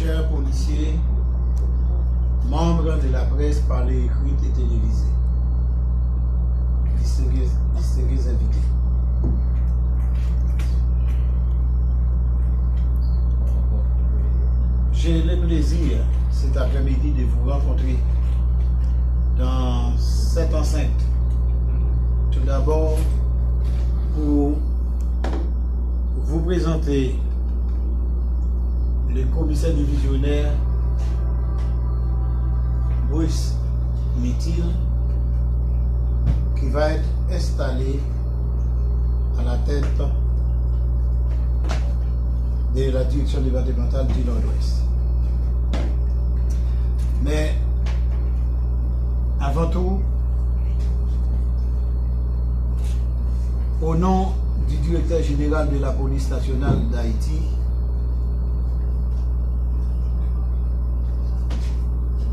chers policiers, membres de la presse parlée, écrite et télévisée, distingués invités. J'ai le plaisir cet après-midi de vous rencontrer dans cette enceinte. Tout d'abord, pour vous présenter le commissaire divisionnaire Bruce Mithil, qui va être installé à la tête de la direction départementale du Nord-Ouest. Mais avant tout, au nom du directeur général de la police nationale d'Haïti,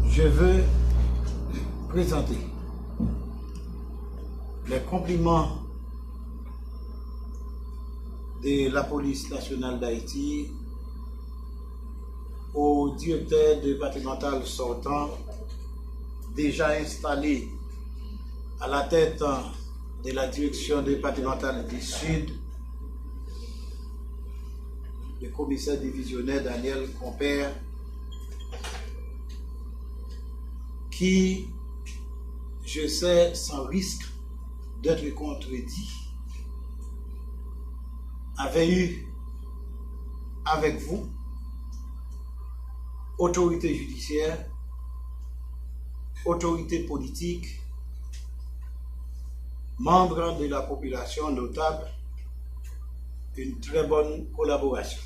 je veux présenter les compliments de la police nationale d'Haïti au directeur départemental sortant, déjà installé à la tête de la direction départementale du Sud, le commissaire divisionnaire Daniel Compère, qui, je sais, sans risque d'être contredit, avait eu avec vous, autorité judiciaire, autorité politique, membres de la population notable, une très bonne collaboration.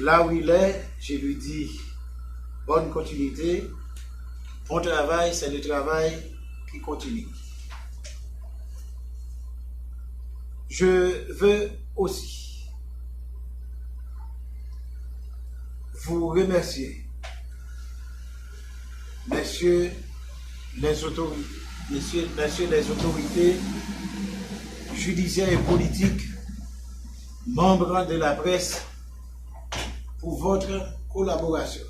Là où il est, je lui dis bonne continuité. Bon travail, c'est le travail qui continue. Je veux aussi vous remercier, messieurs les autorités judiciaires et politiques, membres de la presse, pour votre collaboration.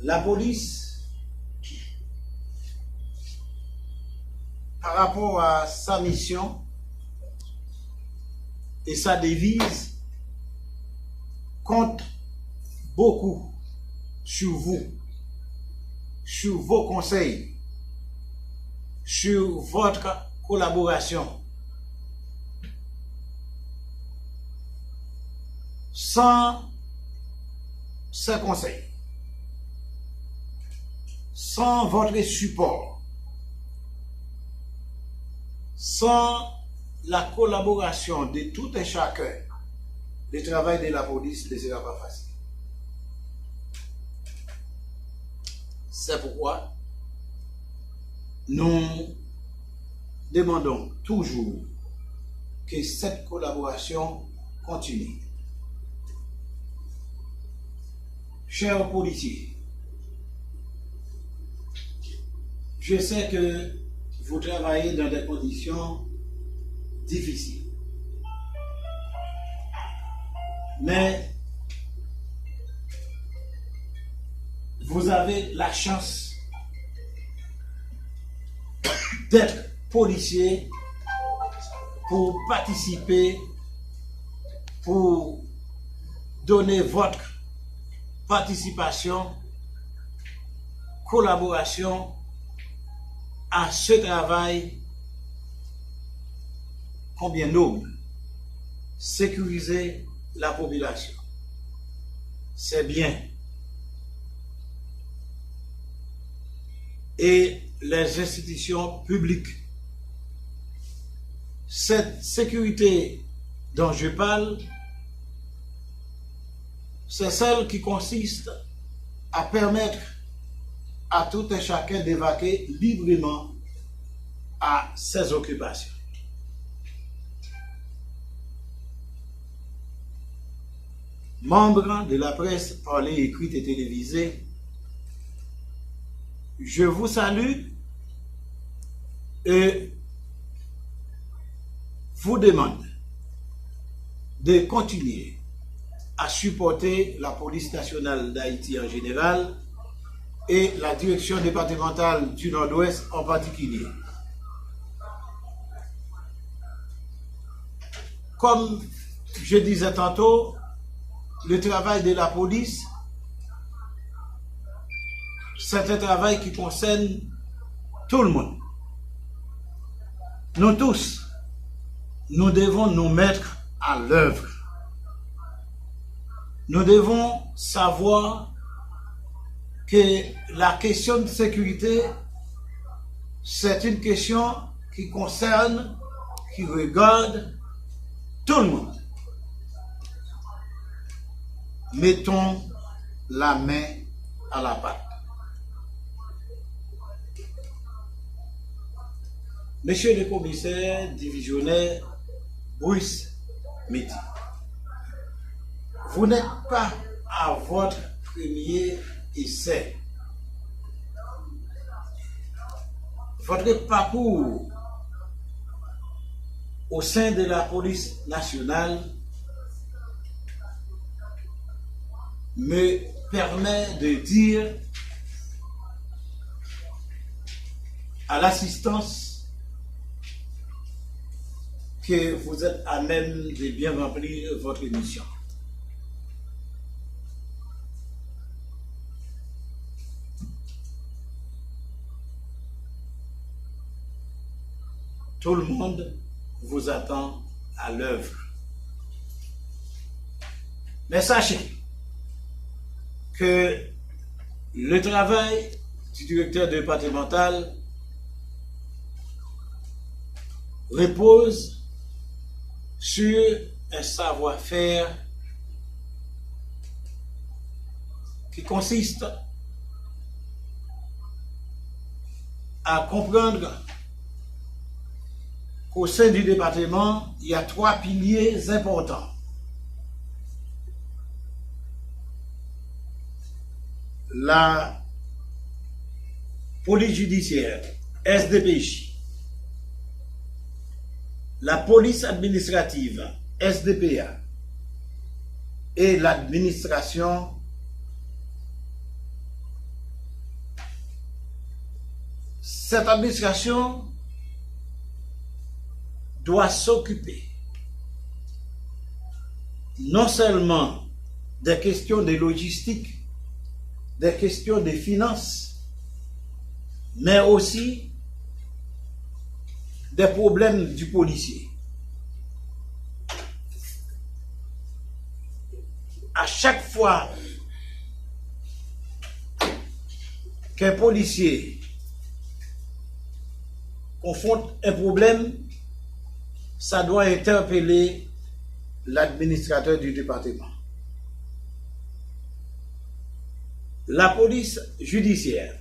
La police, par rapport à sa mission et sa devise, compte beaucoup sur vous, sur vos conseils, sur votre collaboration. Sans ces conseils, sans votre support, sans la collaboration de tout et chacun, le travail de la police ne sera pas facile. C'est pourquoi nous demandons toujours que cette collaboration continue. Chers policiers, je sais que vous travaillez dans des conditions difficiles. Mais vous avez la chance d'être policier pour participer, pour donner votre participation, collaboration à ce travail combien noble, sécuriser la population. C'est bien. Et les institutions publiques. Cette sécurité dont je parle, c'est celle qui consiste à permettre à tout et chacun d'évacuer librement à ses occupations. Membres de la presse parlée, écrite et télévisée, je vous salue et vous demande de continuer à supporter la police nationale d'Haïti en général et la direction départementale du Nord-Ouest en particulier. Comme je disais tantôt, le travail de la police, c'est un travail qui concerne tout le monde. Nous tous, nous devons nous mettre à l'œuvre. Nous devons savoir que la question de sécurité, c'est une question qui concerne, qui regarde tout le monde. Mettons la main à la pâte. Monsieur le commissaire divisionnaire Bruce Meti, vous n'êtes pas à votre premier essai. Votre parcours au sein de la police nationale me permet de dire à l'assistance que vous êtes à même de bien remplir votre mission. Tout le monde vous attend à l'œuvre. Mais sachez que le travail du directeur départemental repose sur un savoir-faire qui consiste à comprendre qu'au sein du département, il y a 3 piliers importants. La police judiciaire, SDPJ, la police administrative, SDPA, et l'administration. Cette administration doit s'occuper non seulement des questions de logistique, des questions de finances, mais aussi des problèmes du policier. À chaque fois qu'un policier confronte un problème, ça doit interpeller l'administrateur du département. La police judiciaire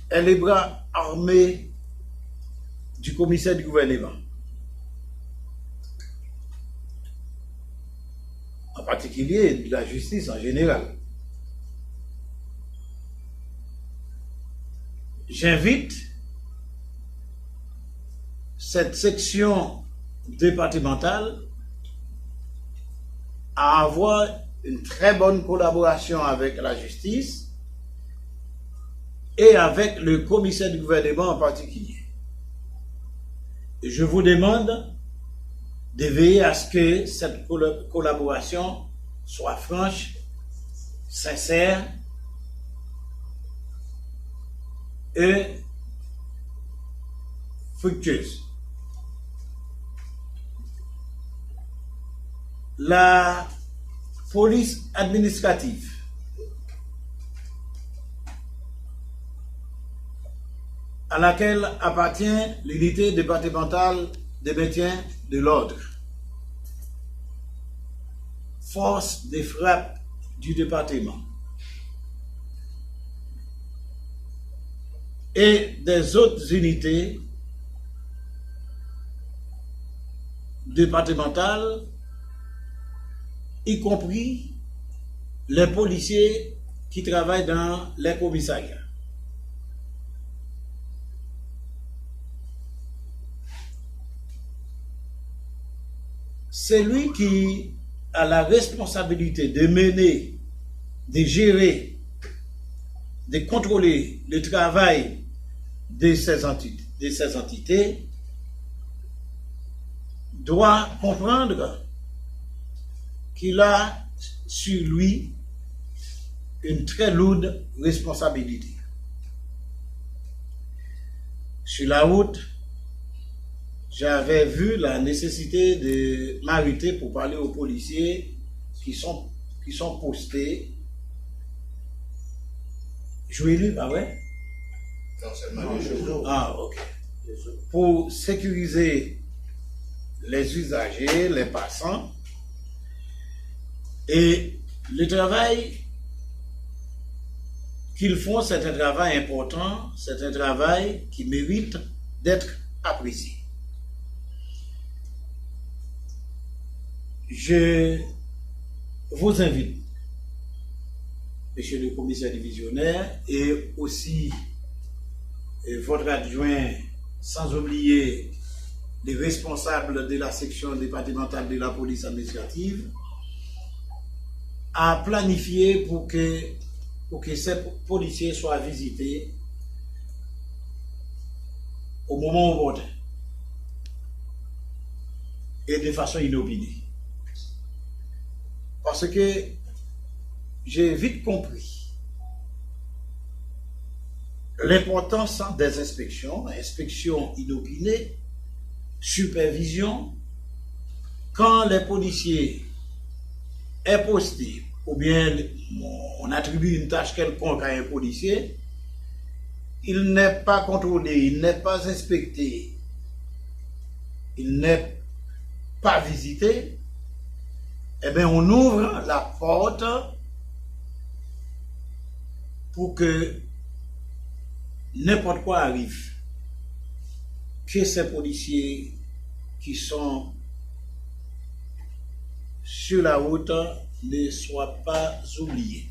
est les bras armés du commissaire du gouvernement. En particulier de la justice en général. J'invite cette section départementale à avoir une très bonne collaboration avec la justice et avec le commissaire du gouvernement en particulier. Et je vous demande de veiller à ce que cette collaboration soit franche, sincère et fructueuse. La police administrative à laquelle appartient l'unité départementale de maintien de l'ordre, force de frappe du département et des autres unités départementales, y compris les policiers qui travaillent dans les commissariats. c'est lui qui a la responsabilité de mener, de gérer, de contrôler le travail de ces entités, doit comprendre qu'il a sur lui une très lourde responsabilité. Sur la route, j'avais vu la nécessité de m'arrêter pour parler aux policiers qui sont postés. Jouez-le, ah ouais? Non, seulement les jours. Ah, ok. Pour sécuriser les usagers, les passants. Et le travail qu'ils font, c'est un travail important, c'est un travail qui mérite d'être apprécié. Je vous invite, monsieur le commissaire divisionnaire, et aussi votre adjoint, sans oublier les responsables de la section départementale de la police administrative, à planifier pour que ces policiers soient visités au moment opportun et de façon inopinée. Parce que j'ai vite compris l'importance des inspections inopinées, supervision, quand les policiers est posté, ou bien on attribue une tâche quelconque à un policier, il n'est pas contrôlé, il n'est pas inspecté, il n'est pas visité, eh bien on ouvre la porte pour que n'importe quoi arrive. Que ces policiers qui sont sur la route ne soient pas oubliés.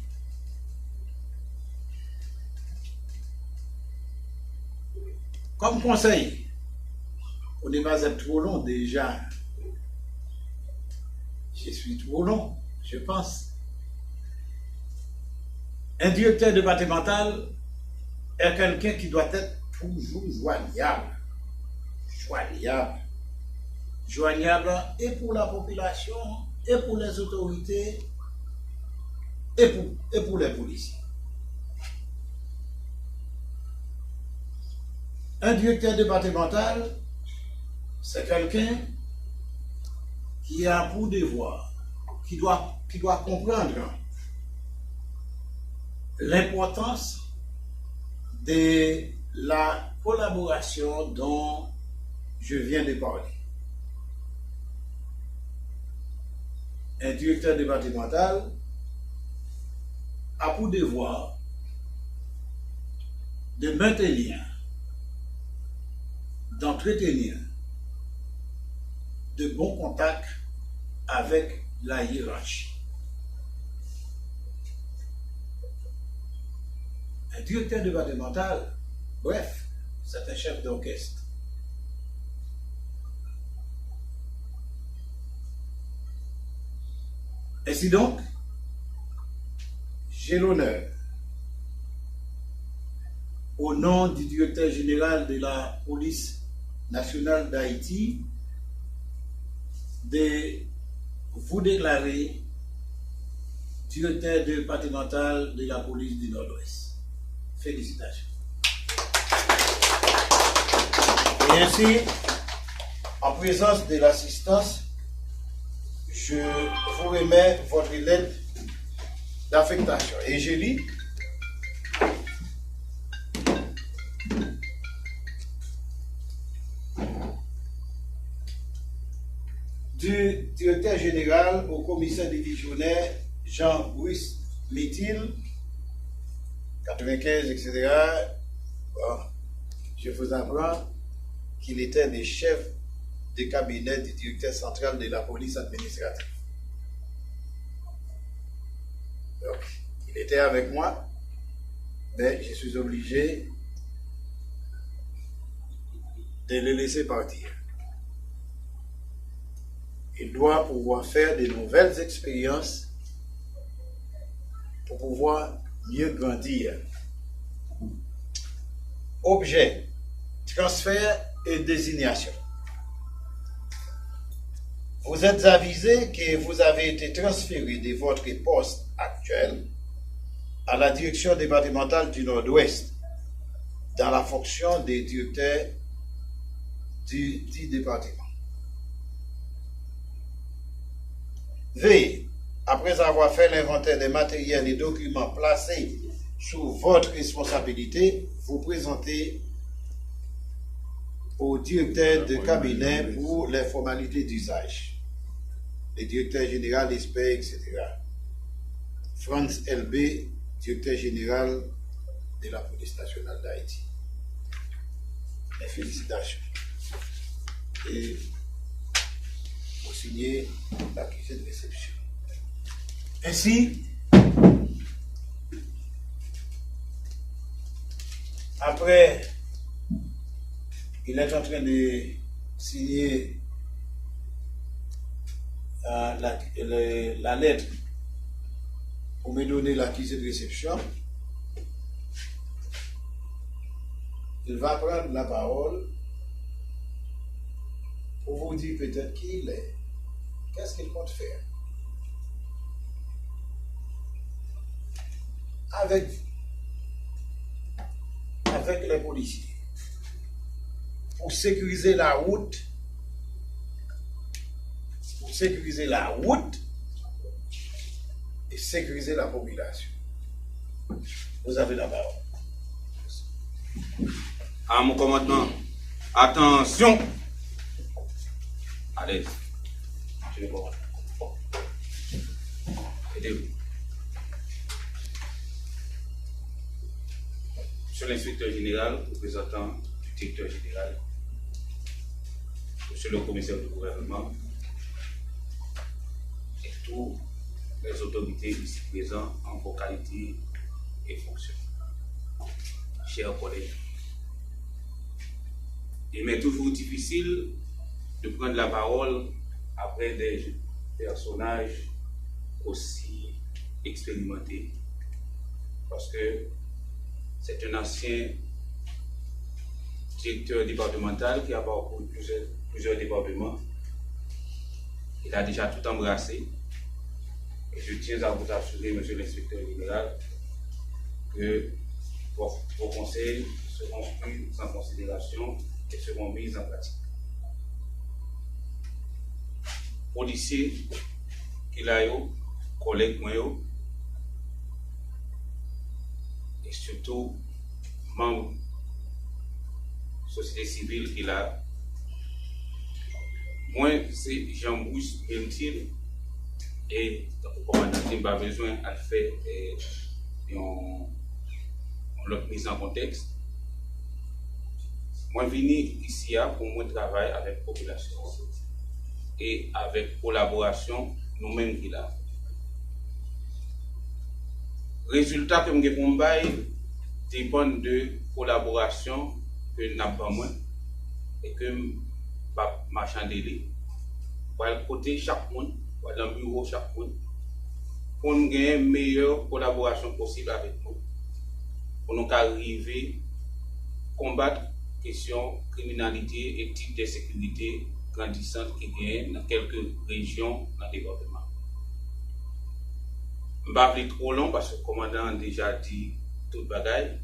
Comme conseil, pour ne pas être trop long déjà, je suis trop long, je pense. Un directeur départemental est quelqu'un qui doit être toujours joignable et pour la population, et pour les autorités, et pour les policiers. Un directeur départemental, c'est quelqu'un qui a pour devoir, qui doit comprendre l'importance de la collaboration dont je viens de parler. Un directeur départemental a pour devoir de maintenir, d'entretenir de bons contacts avec la hiérarchie. Un directeur départemental, bref, c'est un chef d'orchestre. Ainsi donc, j'ai l'honneur, au nom du directeur général de la police nationale d'Haïti, de vous déclarer directeur départemental de la police du Nord-Ouest. Félicitations. Et ainsi, en présence de l'assistance, je vous remets votre lettre d'affectation. Et je lis: du directeur général au commissaire divisionnaire Jean-Brice Métil, 95, etc. Bon, je vous apprends qu'il était le chef de cabinet du directeur central de la police administrative. Donc, il était avec moi, mais je suis obligé de le laisser partir. Il doit pouvoir faire de nouvelles expériences pour pouvoir mieux grandir. Objet, transfert et désignation. Vous êtes avisé que vous avez été transféré de votre poste actuel à la direction départementale du Nord-Ouest dans la fonction des directeurs du département. Veuillez, après avoir fait l'inventaire des matériels et documents placés sous votre responsabilité, vous présenter au directeur de cabinet pour les formalités d'usage. Le directeur général, expert, etc. Franz LB, directeur général de la police nationale d'Haïti. Mes félicitations. Et vous signez l'accusé de réception. Ainsi, après, il est en train de signer la lettre pour me donner l'accusé de réception. Il va prendre la parole pour vous dire peut-être qui il est, qu'est-ce qu'il compte faire. Avec les policiers, pour sécuriser la route, et sécuriser la population. Vous avez la parole. À mon commandement, attention. Allez, je le commande. Aidez-vous. Monsieur l'inspecteur général, représentant du directeur général, monsieur le commissaire du gouvernement, et tous les autorités ici présentes en vos qualités et fonctions. Chers collègues, il m'est toujours difficile de prendre la parole après des personnages aussi expérimentés, parce que c'est un ancien directeur départemental qui a parcouru plusieurs départements. Il a déjà tout embrassé. Et je tiens à vous assurer, monsieur l'inspecteur général, que vos conseils seront pris en considération et seront mis en pratique. Policiers, collègues, et surtout membres de la société civile qu'il a. Moi, c'est Jean-Bruce Bentil et le commandant n'a pas besoin de faire une mise en contexte. Moi, je viens ici pour moi travailler avec la population et avec collaboration nous-mêmes qu'il a. Résultat que nous avons dépend de collaboration que nous n'avons pas moins et que nous pas marchander pour le côté chaque monde, pour le bureau chaque monde, pour nous gagner une meilleure collaboration possible avec nous, pour nous arriver à combattre la question de criminalité et type de sécurité grandissante qui gagne dans quelques régions dans le département. Je ne vais pas parler trop long parce que le commandant a déjà dit tout le bagaille.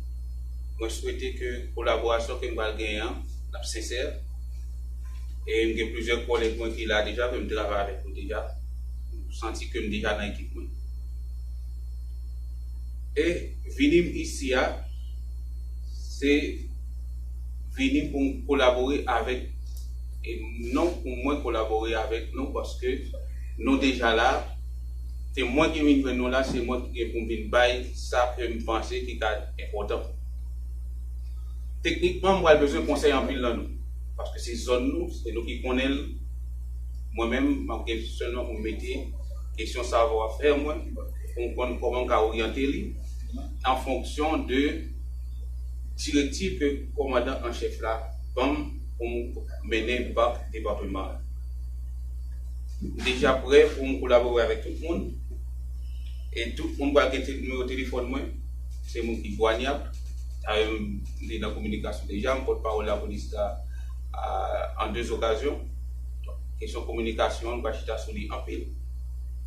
Moi, je souhaitais que la collaboration que nous allons gagner soit sincère. Et il y a plusieurs collègues qui l'ont déjà, qui me travaillent avec nous déjà. Je sens que je suis déjà dans l'équipe. Et venir ici, c'est venir pour collaborer avec, et non pour moi collaborer avec nous parce que nous déjà là. C'est moi qui viens venir là, c'est moi qui viens venir bailler ça que je pense qui est important. Techniquement, moi j'ai besoin de conseils en pile dans nous. Parce que c'est zone nous, c'est nous qui connaissons. Moi-même, ma question pour mettre question savoir-faire, moi, pour comprendre comment on va orienter en fonction de directives que le commandant en chef là, pour mener le département. déjà prêt pour collaborer avec tout le monde. Et tout le monde va avoir le numéro de téléphone, moi, c'est moi qui est joignable. Dans la communication déjà, je porte-parole de la police en 2 occasions. Donc, question communication, on va chiter sur les en pile.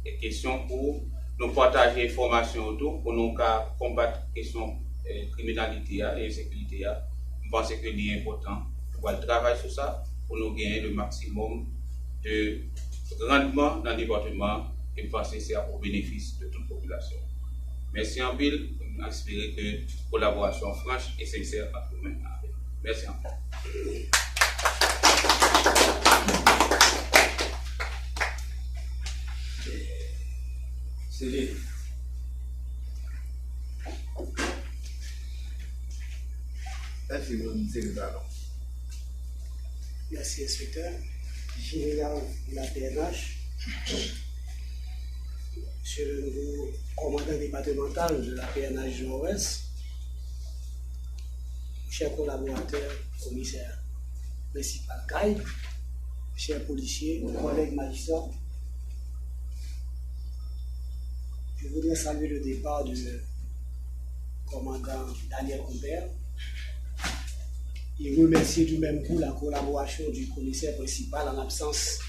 Et question pour nous partager informations autour, pour nous combattre la question criminalité et insécurité. Je pense que c'est important. On va travailler sur ça pour nous gagner le maximum de rendement dans le département et je pense que c'est au bénéfice de toute la population. Merci en pile, j'espère que la collaboration franche et sincère entre nous. Merci encore. Merci, M. Merci, inspecteur. Général de la PNH, Monsieur le nouveau commandant départemental de la PNH du Nord-Ouest, chers collaborateurs, commissaire principal CAI, chers policiers, collègues magistrats, je voudrais saluer le départ du commandant Daniel Compère et remercier du même coup la collaboration du commissaire principal en absence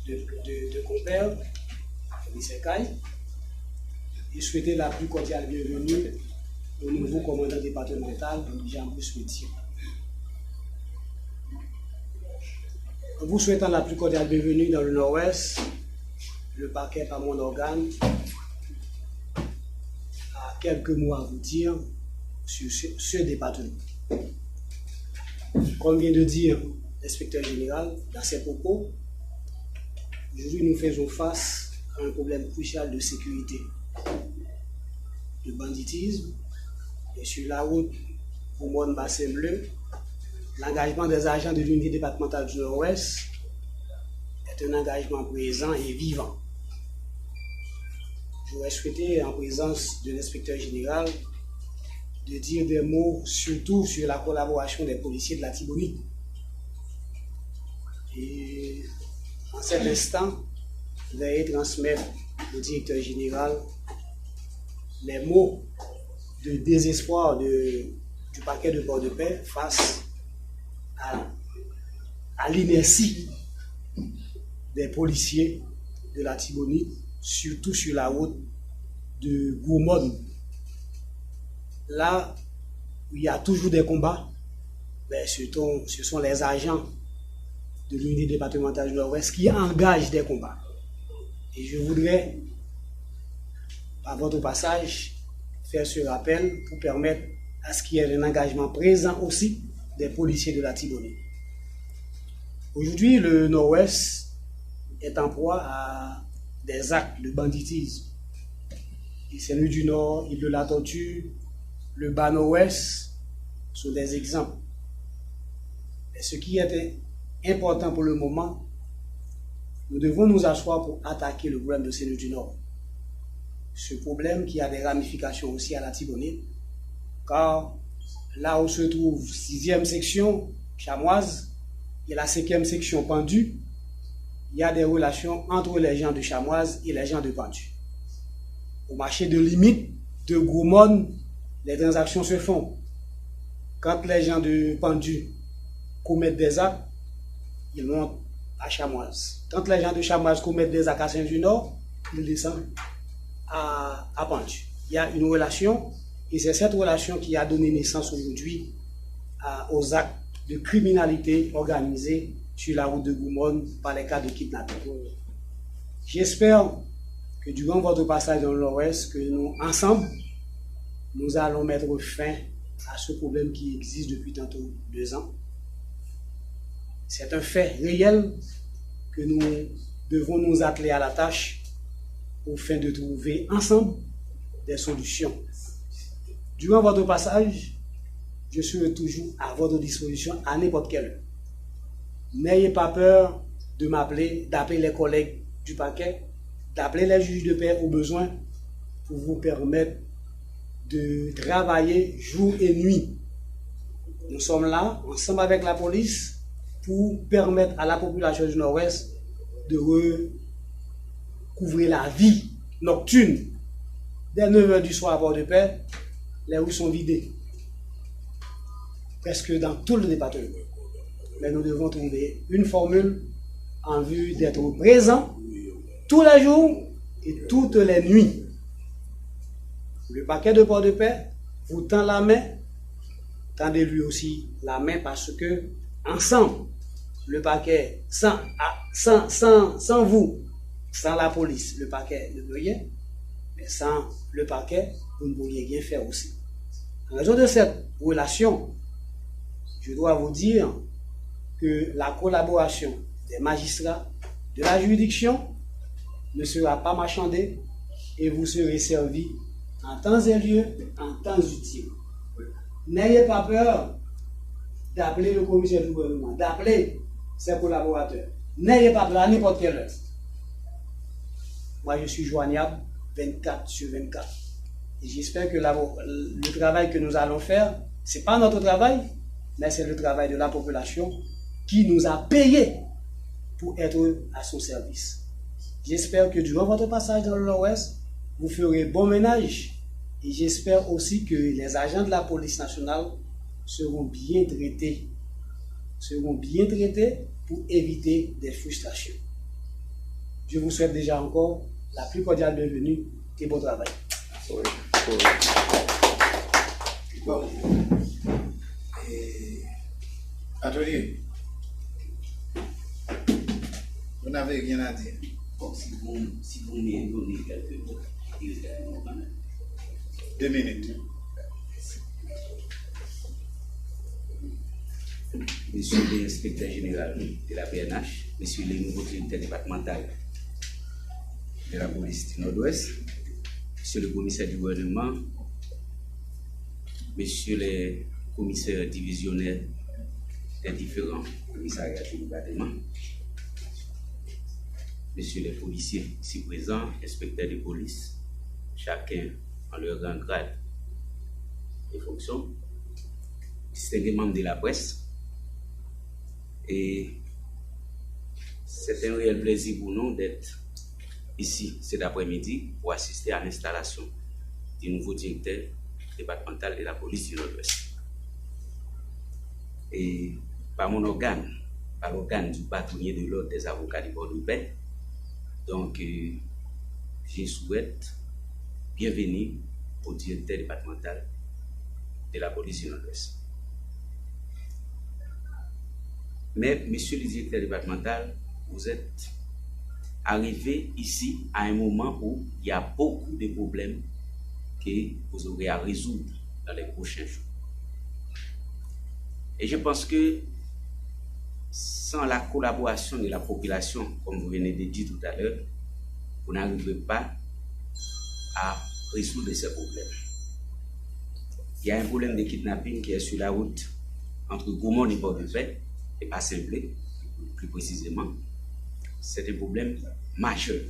de Compère, le commissaire Caille, et souhaiter la plus cordiale bienvenue au nouveau commandant départemental, Jean-Bruce Métier. En vous souhaitant la plus cordiale bienvenue dans le Nord-Ouest, le parquet par mon organe a quelques mots à vous dire sur ce département. Comme vient de dire l'inspecteur général dans ses propos, aujourd'hui nous faisons face à un problème crucial de sécurité, de banditisme, et sur la route pour mon bassin bleu, l'engagement des agents de l'unité départementale du Nord-Ouest est un engagement présent et vivant. J'aurais souhaité, en présence de l'inspecteur général, de dire des mots surtout sur la collaboration des policiers de la Tibonite. Et en cet instant, je vais transmettre au directeur général les mots de désespoir du parquet de Port-de-Paix face à l'inertie des policiers de la Tibonite, surtout sur la route de Gourmone. Là où il y a toujours des combats, ce sont les agents de l'unité départementale du Nord-Ouest qui engagent des combats. Et je voudrais, par votre passage, faire ce rappel pour permettre à ce qu'il y ait un engagement présent aussi des policiers de la Tibonite. Aujourd'hui, le Nord-Ouest est en proie à des actes de banditisme. Les Saint-Louis du Nord, Île de la Tortue, le bas Nord-Ouest sont des exemples. Et ce qui est important pour le moment, nous devons nous asseoir pour attaquer le problème de Saint-Louis du Nord. Ce problème qui a des ramifications aussi à la Tibonite, car là où se trouve 6e section chamoise et la 5e section Pendu, il y a des relations entre les gens de Chamoise et les gens de Pendu. Au marché de limite de Gourmone, les transactions se font. Quand les gens de Pendu commettent des actes, ils montent à Chamoise. Quand les gens de Chamoise commettent des actes à Saint-du-Nord, ils descendent à Pendu. Il y a une relation, et c'est cette relation qui a donné naissance aujourd'hui aux actes de criminalité organisée sur la route de Gourmone par les cas de kidnapping. J'espère que durant votre passage dans le Nord-Ouest, que nous, ensemble, nous allons mettre fin à ce problème qui existe depuis tantôt 2 ans. C'est un fait réel que nous devons nous atteler à la tâche au fin de trouver ensemble des solutions. Durant votre passage, je serai toujours à votre disposition à n'importe quelle heure. N'ayez pas peur de m'appeler, d'appeler les collègues du parquet, d'appeler les juges de paix au besoin pour vous permettre de travailler jour et nuit. Nous sommes là, ensemble avec la police, pour permettre à la population du Nord-Ouest de recouvrir la vie nocturne. Dès 9h du soir à Port-de-Paix, les rues sont vidées. Presque dans tout le département. Mais nous devons trouver une formule en vue d'être présents tous les jours et toutes les nuits. Le parquet de Port-de-Paix vous tend la main, tendez-lui aussi la main parce que ensemble, le parquet, sans vous, sans la police, le parquet ne peut rien, mais sans le parquet, vous ne pourriez rien faire aussi. En raison de cette relation, je dois vous dire que la collaboration des magistrats de la juridiction ne sera pas marchandée et vous serez servis en temps et lieu, en temps utile. N'ayez pas peur d'appeler le commissaire du gouvernement, d'appeler ses collaborateurs. N'ayez pas peur à n'importe quelle heure. Moi, je suis joignable 24/24. Et j'espère que le travail que nous allons faire, ce n'est pas notre travail, mais c'est le travail de la population qui nous a payés pour être à son service. J'espère que durant votre passage dans le Nord-Ouest, vous ferez bon ménage. Et j'espère aussi que les agents de la police nationale seront bien traités pour éviter des frustrations. Je vous souhaite déjà encore la plus cordiale bienvenue et bon travail. Bon. Atelier. Vous n'avez rien à dire. Bon, si vous me donnez quelques mots, 2 minutes. Monsieur l'inspecteur général de la PNH, monsieur le nouveau directeur départemental de la police du Nord-Ouest, monsieur le commissaire du gouvernement, monsieur les commissaires divisionnaires des différents commissariats du département, messieurs les policiers ici présents, inspecteurs de police, chacun en leur grand grade et fonction, distingués membres de la presse. Et c'est un réel plaisir pour nous d'être ici cet après-midi pour assister à l'installation du nouveau directeur départemental de la police du Nord-Ouest. Et par mon organe, par l'organe du bâtonnier de l'ordre des avocats du Port-de-Paix, donc je souhaite bienvenue au directeur départemental de la police du Nord-Ouest. Mais, monsieur le directeur départemental, vous êtes arrivé ici à un moment où il y a beaucoup de problèmes que vous aurez à résoudre dans les prochains jours. Et je pense que sans la collaboration de la population, comme vous venez de dire tout à l'heure, vous n'arriverez pas à résoudre ces problèmes. Il y a un problème de kidnapping qui est sur la route entre Gourmont et Port-de-Paix, et pas simple, plus précisément. C'est un problème majeur.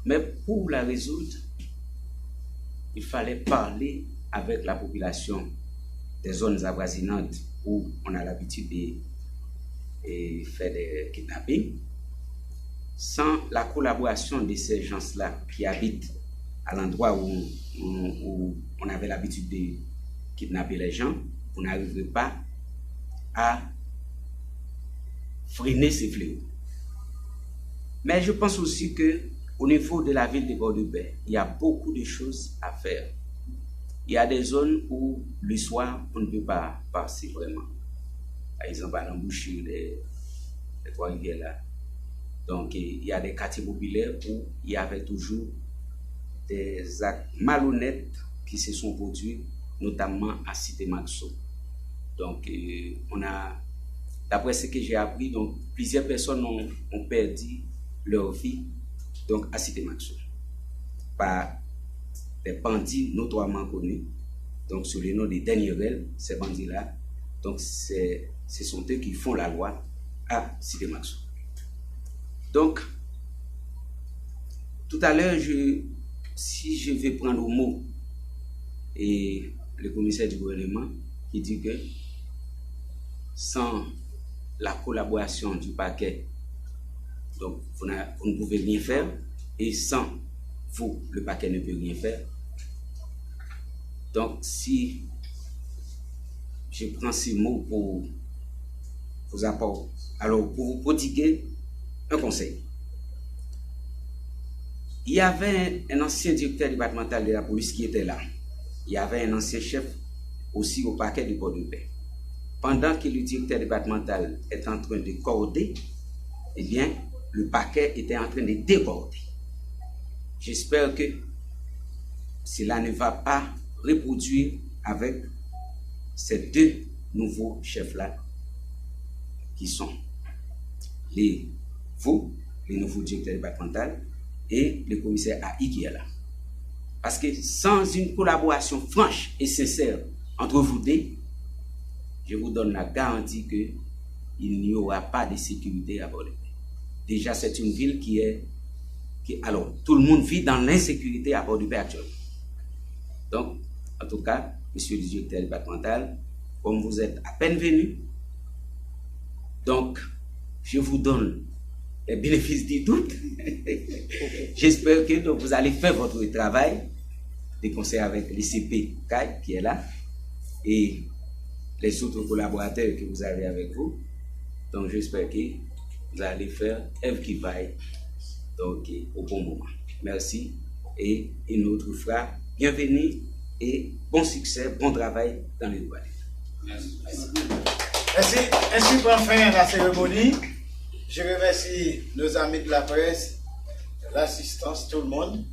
Mais pour la résoudre, il fallait parler avec la population des zones avoisinantes où on a l'habitude de faire des kidnappings. Sans la collaboration de ces gens-là qui habitent à l'endroit où on avait l'habitude de kidnapper les gens, vous n'arriverez pas à freiner ces fléaux. Mais je pense aussi que au niveau de la ville de Port-de-Paix, il y a beaucoup de choses à faire. Il y a des zones où le soir, on ne peut pas passer vraiment. Par exemple, à l'embouchure des Trois-Rivières là. Donc, il y a des quartiers populaires où il y avait toujours des actes malhonnêtes qui se sont produits, notamment à Cité-Maxo. Donc, on a, d'après ce que j'ai appris, donc, plusieurs personnes ont perdu leur vie donc, à Cité-Maxo par des bandits notoirement connus, donc sous le nom de Daniel, ces bandits-là, donc ce sont eux qui font la loi à Cité-Maxo. Donc, tout à l'heure, si je vais prendre au mot et le commissaire du gouvernement qui dit que sans la collaboration du parquet Donc, vous ne pouvez rien faire. Et sans vous, le parquet ne peut rien faire. Donc, si je prends ces mots pour vos apports, alors pour vous prodiguer un conseil. Il y avait un ancien directeur départemental de la police qui était là. Il y avait un ancien chef aussi au parquet de Port-de-Paix. Pendant que le directeur départemental est en train de corder, eh bien, le parquet était en train de déborder. J'espère que cela ne va pas reproduire avec ces deux nouveaux chefs-là qui sont les nouveaux directeurs départementaux et le commissaire AI qui est là. Parce que sans une collaboration franche et sincère entre vous deux, je vous donne la garantie qu'il n'y aura pas de sécurité à Port-de-Paix. Déjà, c'est une ville alors, tout le monde vit dans l'insécurité à Port-de-Paix actuellement. Donc, en tout cas, monsieur le directeur départemental, comme vous êtes à peine venu, donc, je vous donne les bénéfices du doute. J'espère que donc, vous allez faire votre travail de conseil avec le CP CAI qui est là et les autres collaborateurs que vous avez avec vous. Donc, j'espère que vous allez faire œuvre qui vaille donc, au bon moment. Merci et une autre fois, bienvenue et bon succès, bon travail dans les doigts. Merci. Ainsi prend fin la cérémonie. Je remercie nos amis de la presse, l'assistance, tout le monde.